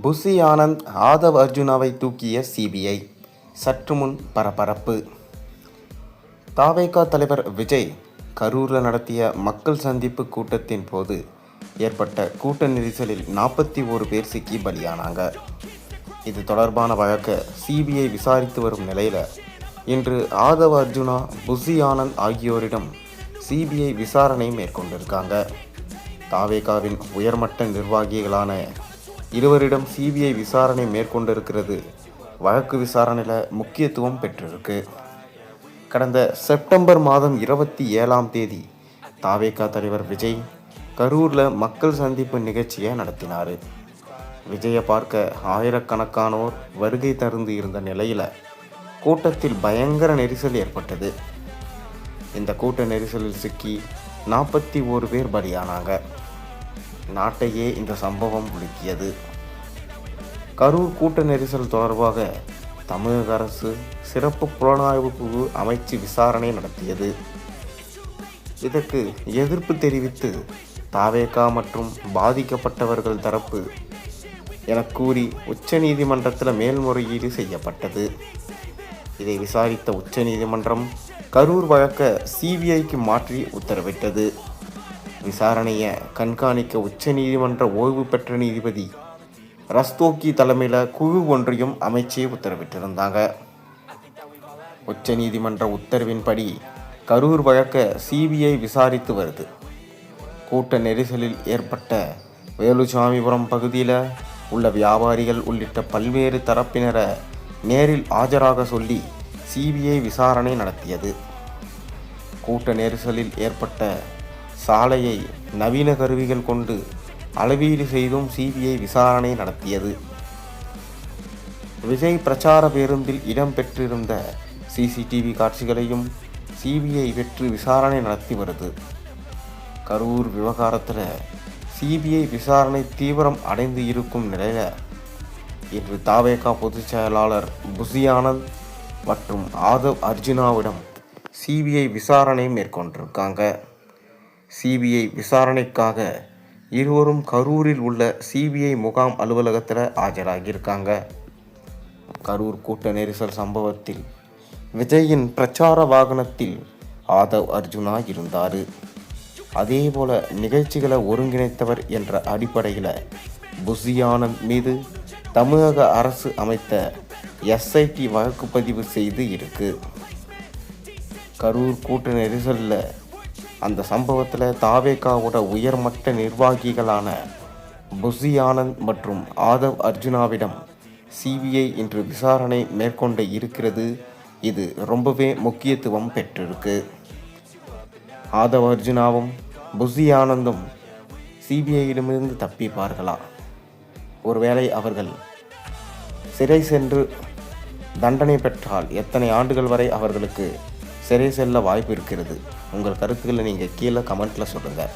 Bussy Anand Aadhav அர்ஜுனாவை தூக்கிய CBI. சற்று முன் பரபரப்பு. தாவேகா தலைவர் விஜய் கரூரில் நடத்திய மக்கள் சந்திப்பு கூட்டத்தின் போது ஏற்பட்ட கூட்ட நெரிசலில் 41 பேர் சிக்கி பலியானாங்க. இது தொடர்பான வழக்கை சிபிஐ விசாரித்து வரும் நிலையில் இன்று ஆதவ் அர்ஜுனா, புஷி ஆனந்த் ஆகியோரிடம் சிபிஐ விசாரணை மேற்கொண்டிருக்காங்க. தாவேகாவின் உயர்மட்ட நிர்வாகிகளான இருவரிடம் சிபிஐ விசாரணை மேற்கொண்டிருக்கிறது வழக்கு விசாரணையில் முக்கியத்துவம் பெற்றிருக்கு. கடந்த செப்டம்பர் மாதம் 27ஆம் தேதி தாவேகா தலைவர் விஜய் கரூரில் மக்கள் சந்திப்பு நிகழ்ச்சியை நடத்தினார். விஜயை பார்க்க ஆயிரக்கணக்கானோர் வருகை தருந்து இருந்த நிலையில் கூட்டத்தில் பயங்கர நெரிசல் ஏற்பட்டது. இந்த கூட்ட நெரிசலில் சிக்கி 41 பேர் பலியானாங்க. நாட்டையே இந்த சம்பவம் உலுக்கியது. கரூர் கூட்ட நெரிசல் தொடர்பாக தமிழக அரசு சிறப்பு புலனாய்வு குழு அமைச்சு விசாரணை நடத்தியது. இதற்கு எதிர்ப்பு தெரிவித்து தாவேகா மற்றும் பாதிக்கப்பட்டவர்கள் தரப்பு என கூறி உச்சநீதிமன்றத்தில் மேல்முறையீடு செய்யப்பட்டது. இதை விசாரித்த உச்சநீதிமன்றம் கரூர் வழக்கை சிபிஐக்கு மாற்றி உத்தரவிட்டது. விசாரணையை கண்காணிக்க உச்சநீதிமன்ற ஓய்வு பெற்ற நீதிபதி ரஸ்தோகி தலைமையில் குழு ஒன்றையும் அமைச்சே உத்தரவிட்டிருந்தாங்க. உச்சநீதிமன்ற உத்தரவின்படி கரூர் வழக்கை சிபிஐ விசாரித்து வருது. கூட்ட நெரிசலில் ஏற்பட்ட வேலுசாமிபுரம் பகுதியில் உள்ள வியாபாரிகள் உள்ளிட்ட பல்வேறு தரப்பினரை நேரில் ஆஜராக சொல்லி சிபிஐ விசாரணை நடத்தியது. கூட்ட நெரிசலில் ஏற்பட்ட சாலையை நவீன கருவிகள் கொண்டு அளவீடு செய்தும் சிபிஐ விசாரணை நடத்தியது. விஜய் பிரச்சார பேருந்தில் இடம்பெற்றிருந்த சிசிடிவி காட்சிகளையும் சிபிஐ பெற்று விசாரணை நடத்தி வருது. கரூர் விவகாரத்தில் சிபிஐ விசாரணை தீவிரம் அடைந்து இருக்கும் நிலையில் இன்று தாவேகா பொதுச் செயலாளர் புஷி ஆனந்த் மற்றும் ஆதவ் அர்ஜுனாவிடம் சிபிஐ விசாரணை மேற்கொண்டிருக்காங்க. சிபிஐ விசாரணைக்காக இருவரும் கரூரில் உள்ள சிபிஐ முகாம் அலுவலகத்தில் ஆஜராகியிருக்காங்க. கரூர் கூட்ட நெரிசல் சம்பவத்தில் விஜயின் பிரச்சார வாகனத்தில் ஆதவ் அர்ஜுனா இருந்தார். அதேபோல நிகழ்ச்சிகளை ஒருங்கிணைத்தவர் என்ற அடிப்படையில் புஷி ஆனந்த் மீது தமிழக அரசு அமைத்த எஸ்ஐடி வழக்கு பதிவு செய்து இருக்கு. கரூர் கூட்ட நெரிசலில் அந்த சம்பவத்தில் தாவேகாவோட உயர்மட்ட நிர்வாகிகளான புஷி ஆனந்த் மற்றும் ஆதவ் அர்ஜுனாவிடம் சிபிஐ இன்று விசாரணை மேற்கொண்டு இருக்கிறது. இது ரொம்பவே முக்கியத்துவம் பெற்றிருக்கு. ஆதவ் அர்ஜுனாவும் புஷி ஆனந்தும் சிபிஐயிடமிருந்து தப்பிப்பார்களா? ஒருவேளை அவர்கள் சிறை சென்று தண்டனை பெற்றால் எத்தனை ஆண்டுகள் வரை அவர்களுக்கு சிறை செல்ல வாய்ப்பு இருக்கிறது? உங்கள் கருத்துக்களை நீங்கள் கீழே கமெண்ட்டில் சொல்லுங்கள்.